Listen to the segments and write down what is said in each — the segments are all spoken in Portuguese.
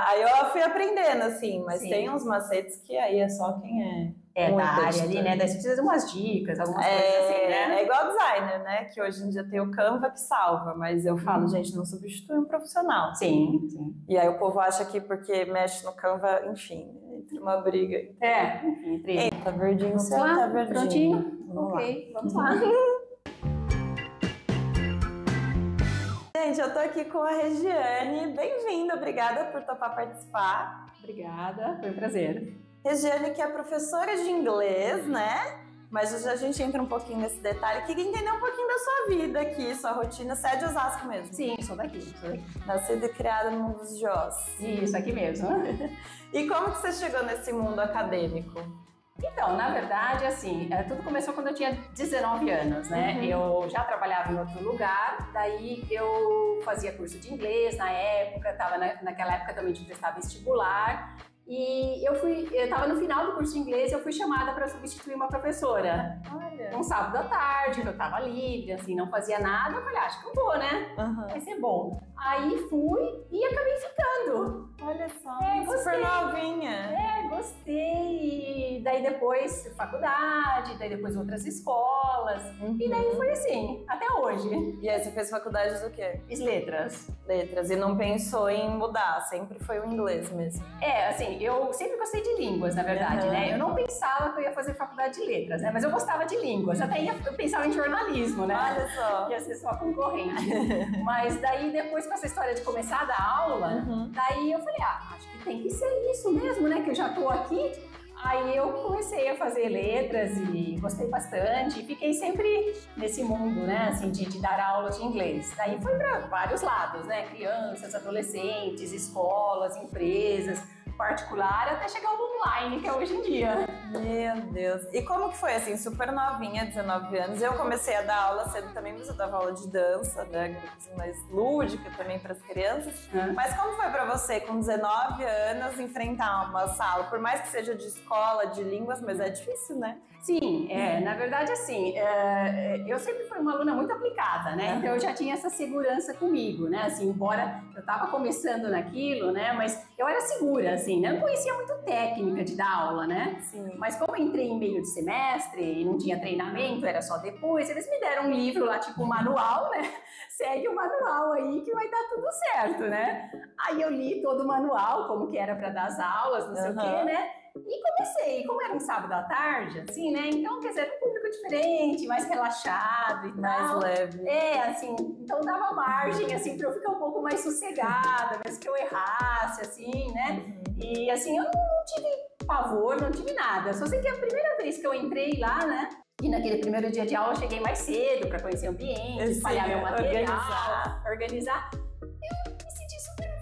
Aí eu fui aprendendo, assim, mas tem uns macetes que aí é só quem é da área ali, né? Daí você precisa de umas dicas, algumas coisas assim, né? É igual designer, né? Que hoje em dia tem o Canva que salva, mas eu falo, gente, não substitui um profissional. Sim, sim. E aí o povo acha que porque mexe no Canva, enfim, entre uma briga. Enfim, tá verdinho, vamos lá? tá verdinho. Prontinho? Vamos lá. Gente, eu tô aqui com a Regiane. Bem-vinda, obrigada por topar participar. Obrigada, foi um prazer. Regiane, que é professora de inglês, né? Mas hoje a gente entra um pouquinho nesse detalhe. Queria entender um pouquinho da sua vida aqui, sua rotina. Você é de Osasco mesmo? Sim, sou daqui. Nascida e criada no mundo de Oz. Isso, aqui mesmo. E como que você chegou nesse mundo acadêmico? Então, na verdade, assim, tudo começou quando eu tinha 19 anos, né? Eu já trabalhava em outro lugar, daí eu fazia curso de inglês na época, naquela época também de prestar vestibular. E eu estava no final do curso de inglês e eu fui chamada para substituir uma professora. Olha. Um sábado à tarde, que eu estava livre, assim, não fazia nada. Eu falei, acho que eu vou, né? Vai ser bom. Aí fui e acabei ficando. Olha só, gostei. super novinha. Gostei. E daí depois faculdade, daí depois outras escolas. E daí foi assim, até hoje. E aí você fez faculdade do quê? Fiz letras. Letras. E não pensou em mudar, sempre foi o inglês mesmo. Assim, eu sempre gostei de línguas, na verdade, né? Eu não pensava que eu ia fazer faculdade de letras, né? Mas eu gostava de línguas. Até eu pensava em jornalismo, né? Olha só. Ia ser só concorrente. Mas daí, depois com essa história de começar a dar aula, daí eu falei, acho que tem que ser isso mesmo, né? Que eu já tô aqui. Aí eu comecei a fazer letras e gostei bastante. E fiquei sempre nesse mundo, né? Assim, de dar aulas de inglês. Daí foi para vários lados, né? Crianças, adolescentes, escolas, empresas, particular, até chegar ao online, que é hoje em dia. Meu Deus. E como que foi, assim, super novinha, 19 anos? Eu comecei a dar aula cedo também, mas eu dava aula de dança, né? Mais lúdica também para as crianças. Mas como foi para você, com 19 anos, enfrentar uma sala? Por mais que seja de escola, de línguas, mas é difícil, né? Sim, na verdade, assim, eu sempre fui uma aluna muito aplicada, né? Então eu já tinha essa segurança comigo, né? Assim, embora eu estava começando naquilo, né? Mas eu era segura, assim, né? Eu não conhecia muito técnica de dar aula, né? Sim. Mas como eu entrei em meio de semestre e não tinha treinamento, era só depois, eles me deram um livro lá, tipo um manual, né? Segue o manual aí que vai dar tudo certo, né? Aí eu li todo o manual, como que era para dar as aulas, não sei o quê, né? E comecei, como era um sábado à tarde, assim, né? Então, quer dizer, era um público diferente, mais relaxado e mais tal. leve. Assim, então dava margem, assim, pra eu ficar um pouco mais sossegada, mesmo que eu errasse, assim, né? E, assim, eu não tive pavor, não tive nada. Só sei que a primeira vez que eu entrei lá, né? E naquele primeiro dia de aula eu cheguei mais cedo pra conhecer o ambiente, espalhar meu material, organizar. Eu me senti super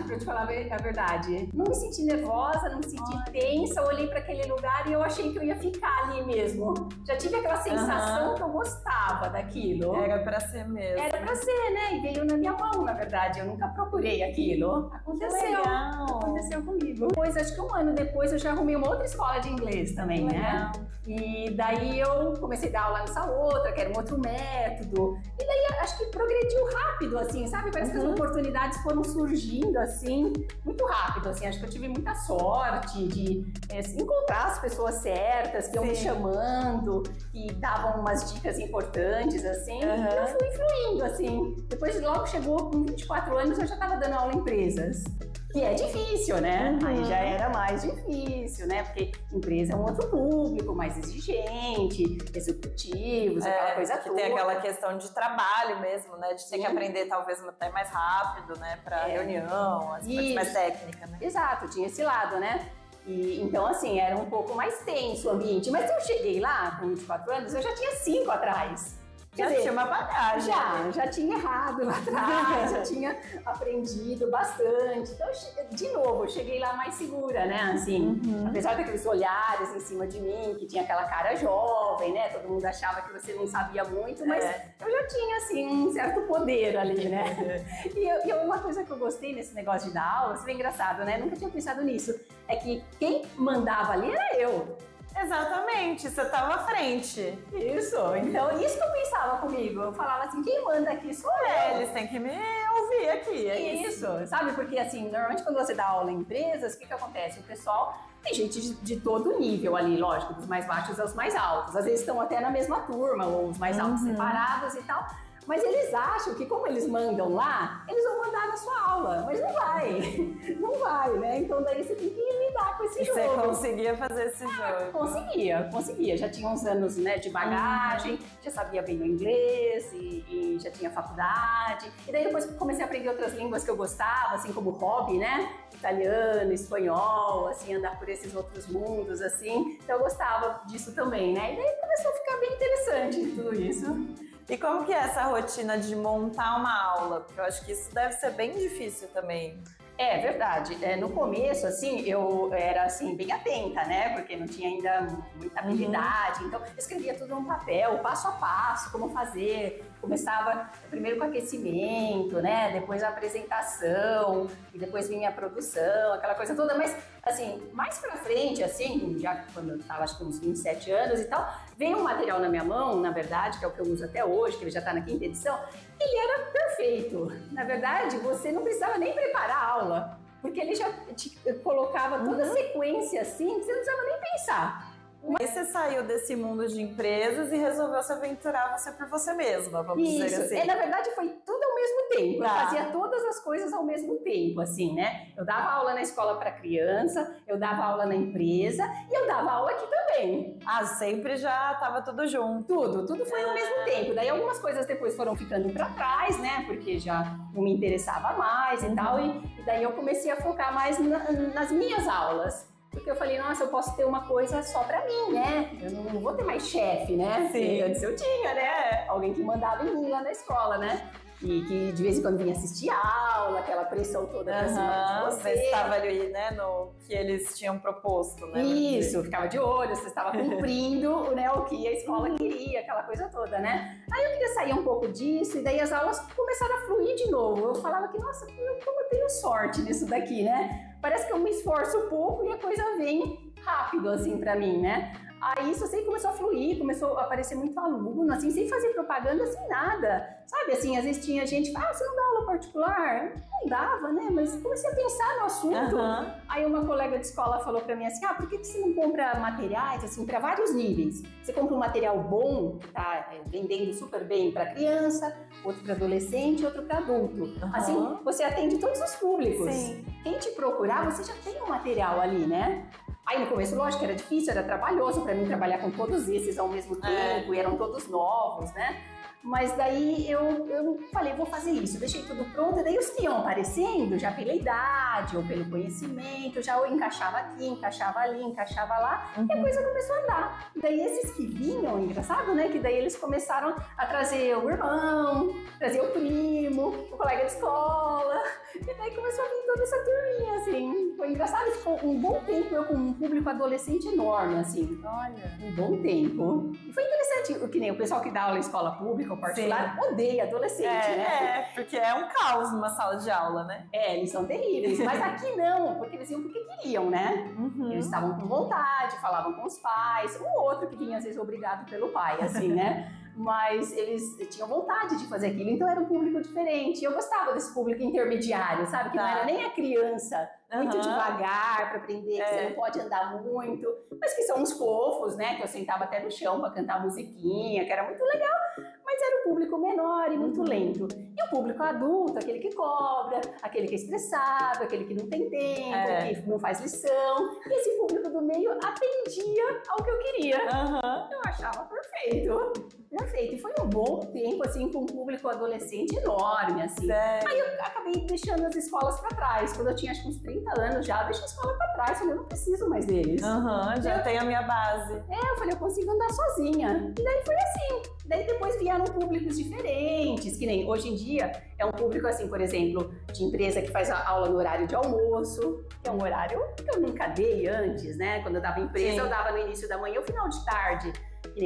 pra te falar a verdade. Não me senti nervosa, não me senti tensa, eu olhei para aquele lugar e eu achei que eu ia ficar ali mesmo. Já tive aquela sensação que eu gostava daquilo. Era pra ser mesmo. Era pra ser, né? E veio na minha mão, na verdade. Eu nunca procurei aquilo. Aconteceu. Aconteceu comigo. Depois, acho que um ano depois, eu já arrumei uma outra escola de inglês também, né? E daí eu comecei a dar aula nessa outra, que era um outro método. E daí acho que progrediu rápido, assim, sabe? Parece que as oportunidades foram surgindo, assim, muito rápido, assim. Acho que eu tive muita sorte de encontrar as pessoas certas, que iam me chamando, que davam umas dicas importantes, assim. E eu fui fluindo, assim. Depois, logo chegou, com 24 anos, eu já estava dando aula em empresas. Que é difícil, né? Aí já era mais difícil, né? Porque empresa é um outro público, mais exigente, executivos, aquela coisa toda. Tem aquela questão de trabalho mesmo, né? De ter que aprender talvez até mais rápido, né? Pra reunião, as coisas mais técnicas, né? Exato, tinha esse lado, né? E, então, assim, era um pouco mais tenso o ambiente. Mas eu cheguei lá, com 24 anos, eu já tinha 5 atrás. Já tinha uma bagagem. Já tinha errado lá atrás, já tinha aprendido bastante. Então, de novo, eu cheguei lá mais segura, né? Assim, apesar daqueles olhares em cima de mim, que tinha aquela cara jovem, né? Todo mundo achava que você não sabia muito, mas eu já tinha, assim, um certo poder ali, né? E uma coisa que eu gostei nesse negócio de dar aula, isso é engraçado, né? Nunca tinha pensado nisso. É que quem mandava ali era eu. Exatamente, você tava à frente. Isso, então isso que eu pensava comigo. Eu falava assim, quem manda aqui sou eu. Eles têm que me ouvir aqui, é isso. Sabe? Porque assim, normalmente quando você dá aula em empresas, o que acontece? O pessoal, tem gente de todo nível ali, lógico, dos mais baixos aos mais altos. Às vezes estão até na mesma turma, ou os mais altos separados e tal. Mas eles acham que como eles mandam lá, eles vão mandar na sua aula. Mas não vai. Não vai, né? Então daí você tem que lidar com esse jogo. Você conseguia fazer esse jogo? Conseguia. Já tinha uns anos, né, de bagagem, já sabia bem o inglês e já tinha faculdade. E daí depois comecei a aprender outras línguas que eu gostava, assim como hobby, né? Italiano, espanhol, assim, andar por esses outros mundos, assim. Então eu gostava disso também, né? E daí começou a ficar bem interessante tudo isso. E como que é essa rotina de montar uma aula? Porque eu acho que isso deve ser bem difícil também. É verdade. No começo, assim, eu era assim, bem atenta, né? Porque não tinha ainda muita habilidade. Então, eu escrevia tudo no papel, passo a passo, como fazer. Começava primeiro com aquecimento, né? Depois a apresentação, e depois vinha a produção, aquela coisa toda. Mas, assim, mais pra frente, assim, já quando eu tava, acho que uns 27 anos e tal, veio um material na minha mão, na verdade, que é o que eu uso até hoje, que ele já tá na 5ª edição, ele era perfeito. Na verdade, você não precisava nem preparar a aula, porque ele já te colocava toda a sequência assim, que você não precisava nem pensar. Mas você saiu desse mundo de empresas e resolveu se aventurar você por você mesma, vamos dizer assim. Na verdade, foi tudo ao mesmo tempo. Eu fazia todas as coisas ao mesmo tempo, assim, né? Eu dava aula na escola para criança, eu dava aula na empresa e eu dava aula aqui também. Sempre já tava tudo junto. Tudo foi ao mesmo tempo. Daí algumas coisas depois foram ficando para trás, né? Porque já não me interessava mais e tal. E daí eu comecei a focar mais nas minhas aulas. Porque eu falei, nossa, eu posso ter uma coisa só pra mim, né? Eu não vou ter mais chefe, né? Sim. Antes eu tinha, né? Alguém que mandava em mim lá na escola, né? E que de vez em quando vinha assistir aula, aquela pressão toda pra cima de você. Você estava ali, né, no que eles tinham proposto, né? Isso, ficava de olho, você estava cumprindo, né, o que a escola queria, aquela coisa toda, né? Aí eu queria sair um pouco disso, e daí as aulas começaram a fluir de novo. Eu falava que, nossa, como eu tenho sorte nisso daqui, né? Parece que eu me esforço um pouco e a coisa vem rápido, assim, pra mim, né? Aí isso assim começou a fluir, começou a aparecer muito aluno, assim, sem fazer propaganda, sem nada. Sabe, assim, às vezes tinha gente, você não dá aula particular? Não dava, né? Mas comecei a pensar no assunto. Aí uma colega de escola falou pra mim assim, por que você não compra materiais, assim, pra vários níveis? Você compra um material bom, que tá vendendo super bem pra criança, outro pra adolescente, outro pra adulto. Assim, você atende todos os públicos. Sim. Quem te procurar, você já tem um material ali, né? Aí no começo, lógico, era difícil, era trabalhoso para mim trabalhar com todos esses ao mesmo tempo, e eram todos novos, né? Mas daí eu falei, vou fazer isso, deixei tudo pronto, e daí os que iam aparecendo, já pela idade ou pelo conhecimento, já eu encaixava aqui, encaixava ali, encaixava lá, e a coisa começou a andar. Daí esses que vinham, engraçado, né? Que daí eles começaram a trazer o irmão, trazer o primo, o colega de escola, e daí começou a vir toda essa turminha, assim. Foi engraçado, ficou um bom tempo eu com um público adolescente enorme, assim. Olha. Um bom tempo. E foi interessante, que nem o pessoal que dá aula em escola pública ou particular odeia adolescente, né? Porque é um caos numa sala de aula, né? Eles são terríveis. Mas aqui não, porque eles iam porque queriam, né? Eles estavam com vontade, falavam com os pais. Um outro que vinha, às vezes, obrigado pelo pai, assim, né? Mas eles tinham vontade de fazer aquilo, então era um público diferente. Eu gostava desse público intermediário, sabe? Que não era nem a criança muito devagar para aprender, que você não pode andar muito, mas que são uns fofos, né? Que eu sentava até no chão para cantar musiquinha, que era muito legal, mas era um público menor e muito lento. E o público adulto, aquele que cobra, aquele que é estressado, aquele que não tem tempo, que não faz lição. E esse público do meio atendia ao que eu queria. Eu achava perfeito. Perfeito. E foi um bom tempo, assim, com um público adolescente enorme, assim. Aí eu acabei deixando as escolas pra trás. Quando eu tinha, acho que uns 30 anos já, eu deixei a escola pra trás. Falei, eu não preciso mais deles. Já tenho a minha base. Eu falei, eu consigo andar sozinha. E daí foi assim. Daí depois vieram públicos diferentes, que nem hoje em dia é um público, assim, por exemplo, de empresa que faz a aula no horário de almoço, que é um horário que eu nunca dei antes, né? Quando eu dava empresa, eu dava no início da manhã ou final de tarde.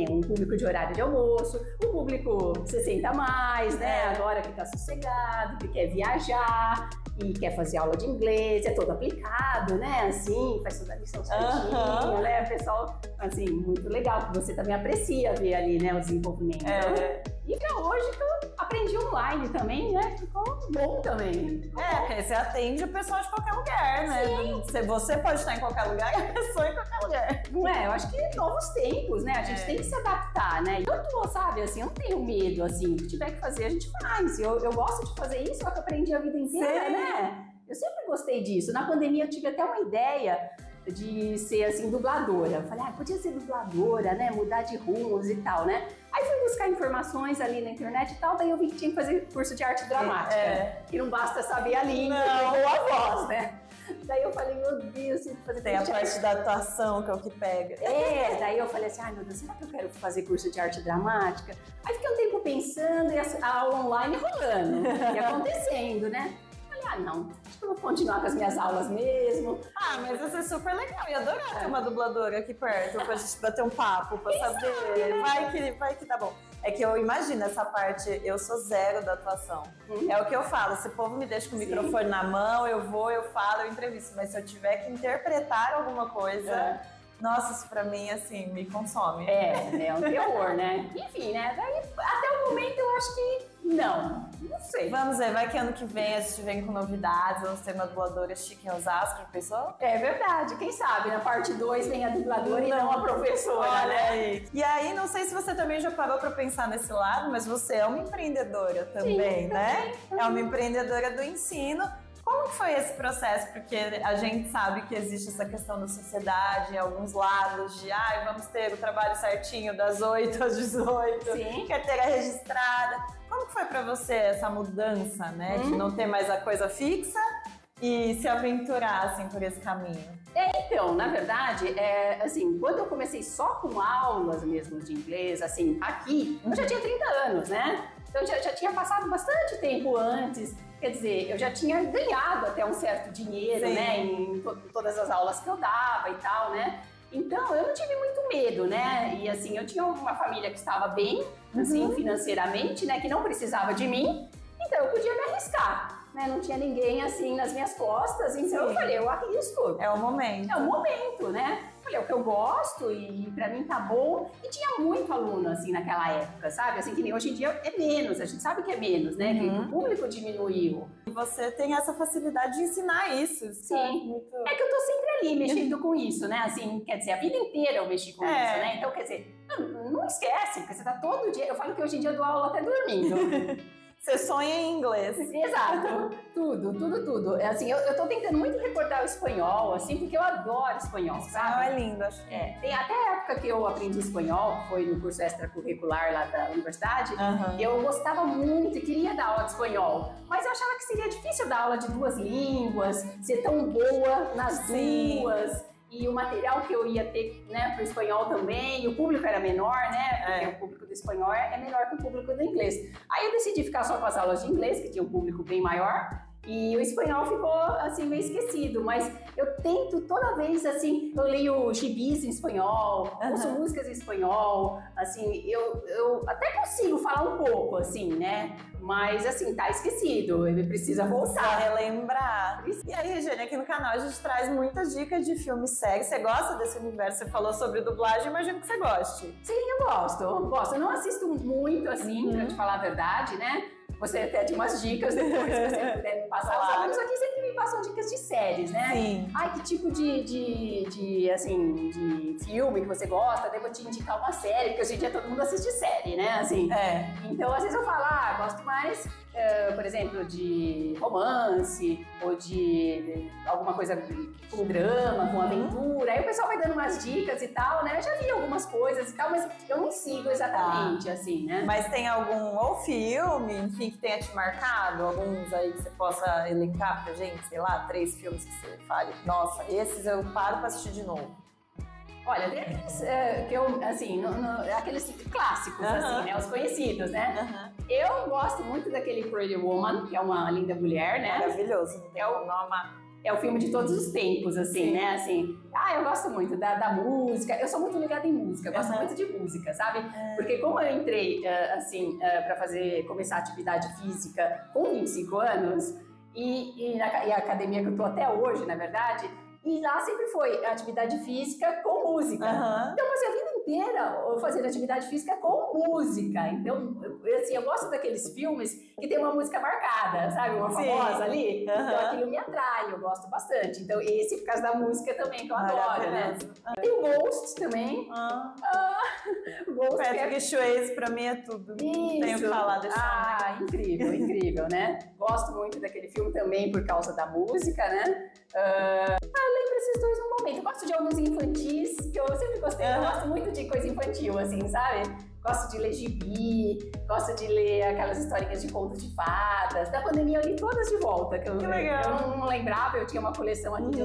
um público de horário de almoço, o público 60 a mais, né? Agora que tá sossegado, que quer viajar e quer fazer aula de inglês, é todo aplicado, né? Assim, faz toda a lição certinho, né? Pessoal, assim, muito legal, que você também aprecia ver ali, né, o desenvolvimento. E pra hoje que eu aprendi online também, né? Ficou bom também. Porque você atende o pessoal de qualquer lugar, né? Sim. Você pode estar em qualquer lugar e a pessoa em qualquer lugar. Não é? Eu acho que novos tempos, né? A gente tem que se adaptar, né? Eu tô, sabe, assim, eu não tenho medo, assim, o que tiver que fazer, a gente faz. Eu gosto de fazer isso, só que eu aprendi a vida inteira, né? Eu sempre gostei disso. Na pandemia eu tive até uma ideia de ser, assim, dubladora. Eu falei, podia ser dubladora, né? Mudar de rumos e tal, né? Aí fui buscar informações ali na internet e tal, daí eu vi que tinha que fazer curso de arte dramática. Que não basta saber a língua ou a voz, né? Daí eu falei, meu Deus, eu fazer tem a parte da atuação, que é o que pega. Daí eu falei assim, ai meu Deus, será que eu quero fazer curso de arte dramática? Aí fiquei um tempo pensando e a aula online rolando e acontecendo, né? Não, acho que eu vou continuar com as minhas aulas mesmo. Mas vai ser super legal. Eu ia adorar ter uma dubladora aqui perto pra gente bater um papo, pra saber. Sabe, né? Vai que dá bom. É que eu imagino essa parte, eu sou zero da atuação. É o que eu falo, se o povo me deixa com o microfone na mão, eu vou, eu falo, eu entrevisto. Mas se eu tiver que interpretar alguma coisa... Nossa, isso pra mim, assim, me consome. É um terror, né? Enfim, né? Daí, até o momento, eu acho que não sei. Vamos ver, vai que ano que vem a gente vem com novidades, vamos ter uma dubladora chique em Osasco, pensou? É verdade, quem sabe, na parte 2 vem a dubladora e não a professora, olha aí. E aí, não sei se você também já parou pra pensar nesse lado, mas você é uma empreendedora também, né? É uma empreendedora do ensino. Como que foi esse processo? Porque a gente sabe que existe essa questão da sociedade em alguns lados de vamos ter o trabalho certinho das 8 às 18, carteira registrada. Como que foi pra você essa mudança, né? De não ter mais a coisa fixa e se aventurar, assim, por esse caminho? Então, na verdade, assim, quando eu comecei só com aulas mesmo de inglês, assim, aqui, eu já tinha 30 anos, né? Então, já tinha passado bastante tempo antes. Quer dizer, eu já tinha ganhado até um certo dinheiro, né, em todas as aulas que eu dava e tal, né? Então, eu não tive muito medo, né? E assim, eu tinha uma família que estava bem, assim, financeiramente, né, que não precisava de mim, então eu podia me arriscar, né? Não tinha ninguém, assim, nas minhas costas, então eu falei, eu arrisco. É o momento. É o momento, né? Falei, é o que eu gosto e pra mim tá bom. E tinha muito aluno, assim, naquela época, sabe? Assim, que nem hoje em dia é menos, a gente sabe que é menos, né? Que o público diminuiu. E você tem essa facilidade de ensinar isso. Sim. É que eu tô sempre ali mexendo com isso, né? Assim, quer dizer, a vida inteira eu mexi com isso, né? Então, quer dizer, não esquece, porque você tá todo dia... Eu falo que hoje em dia eu dou aula até dormindo. Você sonha em inglês. Exato. Tudo. Assim, eu tô tentando muito recortar o espanhol, assim, porque eu adoro espanhol, sabe? É lindo, acho. Tem até a época que eu aprendi espanhol, que foi no curso extracurricular lá da universidade, eu gostava muito e queria dar aula de espanhol, mas eu achava que seria difícil dar aula de 2 línguas, ser tão boa nas duas. E o material que eu ia ter, né, para o espanhol também, e o público era menor, né, porque o público do espanhol é menor que o público do inglês. Aí eu decidi ficar só com as aulas de inglês, que tinha um público bem maior, e o espanhol ficou, assim, meio esquecido, mas eu tento toda vez, assim, eu leio gibis em espanhol, ouço músicas em espanhol, assim, eu até consigo falar um pouco, assim, né, mas, assim, tá esquecido, ele precisa voltar. Relembrar. E aí, Regiane, aqui no canal a gente traz muitas dicas de filmes, séries. Você gosta desse universo? Você falou sobre dublagem, imagino que você goste. Sim, eu gosto. Eu não assisto muito, assim, pra te falar a verdade, né? Você até tem umas dicas depois, se você puder me passar. Os amigos aqui sempre me passam dicas de séries, né? Sim. Ai, que tipo de filme que você gosta? Daí eu vou te indicar uma série, porque hoje em dia todo mundo assiste série, né? Assim. Então, às vezes eu falo, gosto mais, por exemplo, de romance, ou de alguma coisa com drama, com aventura. Aí o pessoal vai dando umas dicas e tal, né? Eu já vi algumas coisas e tal, mas eu não sigo exatamente, assim, né? Mas tem algum, ou filme, enfim, que tenha te marcado? Alguns aí que você possa elencar pra gente? Sei lá, 3 filmes que você fale, nossa, esses eu paro pra assistir de novo. Olha, tem aqueles que eu, assim, aqueles clássicos, assim, né? Os conhecidos, né? Eu gosto muito daquele Pretty Woman, que é uma linda mulher, né? Maravilhoso, não tem como não amar. é o filme de todos os tempos, assim, né? Assim, eu gosto muito da música. Eu sou muito ligada em música, eu gosto muito de música, sabe? Porque como eu entrei, para começar a atividade física com 25 anos, e a academia que eu tô até hoje, na verdade, e lá sempre foi atividade física com música. Então, eu passei a vida inteira fazendo atividade física com música. Então, assim, eu gosto daqueles filmes que tem uma música marcada, sabe? Uma famosa ali. Então, aquilo me atrai, eu gosto bastante. Então, esse por causa da música também, que eu adoro, né? Tem o Ghost também. O Ghost, Patrick Swayze, pra mim, é tudo. Isso. Tenho que falar desse filme. Incrível, incrível, né? Gosto muito daquele filme também por causa da música, né? Eu lembro esses dois no momento. Eu gosto de alguns infantis, que eu sempre gostei. Eu gosto muito de coisa infantil, assim, sabe? Gosto de ler gibi, gosto de ler aquelas historinhas de contos de fadas. Da pandemia eu li todas de volta. Que legal. Eu não lembrava, eu tinha uma coleção aqui de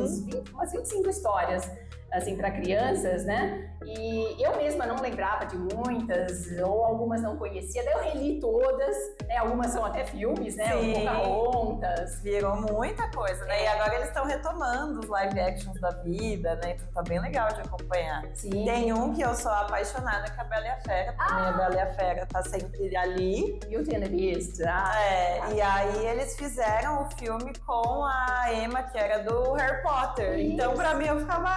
umas 25 histórias, assim, para crianças, né? E eu mesma não lembrava de muitas, ou algumas não conhecia, daí eu reli todas, né? Algumas são até filmes, né? Sim. Pocahontas. Virou muita coisa, né? E agora eles estão retomando os live actions da vida, né? Então tá bem legal de acompanhar. Sim. Tem um que eu sou apaixonada, que é a Bela e a Fera. Pra mim, a Bela e a Fera tá sempre ali. Beauty and the Beast. E aí eles fizeram o filme com a Emma, que era do Harry Potter. Isso. Então pra mim eu ficava,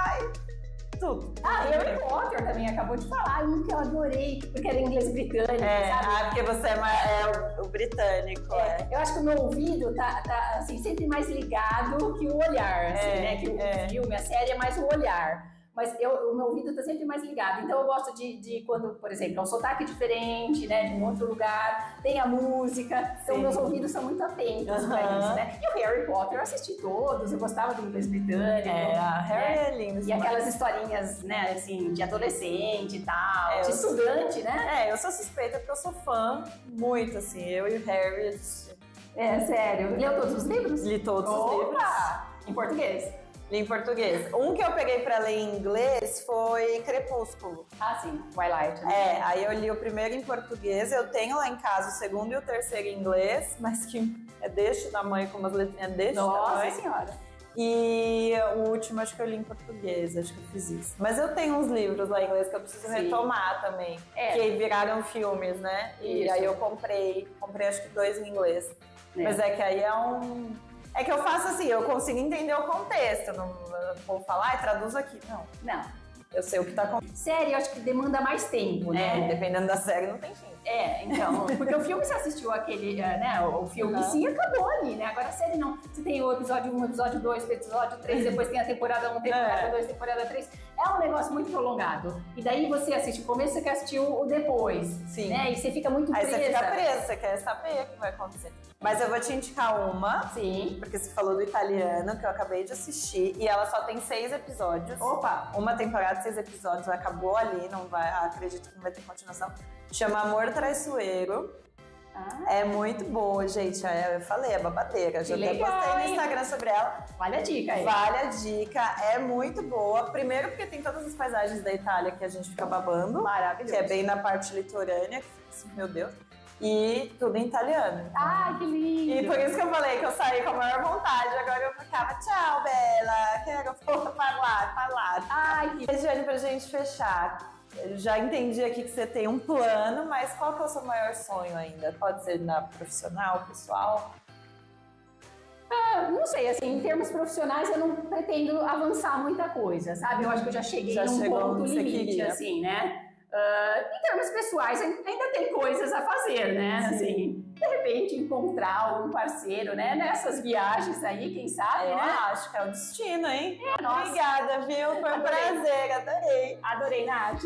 tudo. Harry Potter também acabou de falar, um que eu adorei, porque era inglês britânico, sabe? Porque você é o britânico. Eu acho que o meu ouvido tá assim, sempre mais ligado que o olhar, assim, né? Que o filme, a série é mais o olhar. Mas o meu ouvido tá sempre mais ligado. Então eu gosto de quando, por exemplo, é um sotaque diferente, né? De um outro lugar, tem a música. Então meus ouvidos são muito atentos pra isso, né? E o Harry Potter eu assisti todos, eu gostava do inglês britânico. A Harry é lindo. E aquelas historinhas, né, assim, de adolescente e tal, de estudante, né? Eu sou suspeita porque eu sou fã muito, assim. Eu e o Harry... Sério. Leu todos os livros? Li todos os livros. Em português? Li em português. Um que eu peguei pra ler em inglês foi Crepúsculo. Sim, Twilight. Né? Aí eu li o primeiro em português, eu tenho lá em casa o segundo e o terceiro em inglês, mas que é deste tamanho, com umas letrinhas deste tamanho. Nossa Senhora! E o último acho que eu li em português, acho que eu fiz isso. Mas eu tenho uns livros lá em inglês que eu preciso retomar também, que viraram filmes, né? E aí eu comprei acho que 2 em inglês. Mas é que aí é que eu faço assim, eu consigo entender o contexto, não vou falar, traduz aqui. Não. Eu sei o que tá acontecendo. Série, eu acho que demanda mais tempo, né? Dependendo da série, não tem fim. Então, porque o filme você assistiu aquele, né, o filme sim, acabou ali, né? Agora a série não. Você tem o episódio 1, episódio 2, episódio 3, depois tem a temporada 1, temporada 2, temporada 3. É um negócio muito prolongado. E daí você assiste o começo, você quer assistir o depois. Sim. Né? E você fica muito presa. Aí você fica presa, você quer saber o que vai acontecer. Mas eu vou te indicar uma. Sim. Porque você falou do Italiano, que eu acabei de assistir. E ela só tem 6 episódios. Opa! Uma temporada, 6 episódios. Acabou ali, não vai, acredito que não vai ter continuação. Chama Amor Traiçoeiro. É muito boa, gente. Eu falei, é babadeira. Já até postei no Instagram sobre ela. Vale a dica aí. Vale a dica. É muito boa. Primeiro porque tem todas as paisagens da Itália que a gente fica babando. Maravilhoso. Que é bem na parte litorânea. Que fica assim, meu Deus. E tudo em italiano. Ai, que lindo! E por isso que eu falei que eu saí com a maior vontade. Agora eu ficava, tchau, Bela. Quero falar. Ai, que... Regiane, pra gente fechar. Eu já entendi aqui que você tem um plano, mas qual que é o seu maior sonho ainda? Pode ser na profissional, pessoal? Não sei, assim, em termos profissionais eu não pretendo avançar muita coisa, sabe? Eu acho que eu já cheguei num ponto limite, assim, né? Em termos pessoais, ainda tem coisas a fazer, né? Assim, de repente encontrar um parceiro, né? Nessas viagens aí, quem sabe, né? Acho que é o destino, hein? Nossa. Obrigada, viu? Foi um prazer, adorei. Adorei, Nath.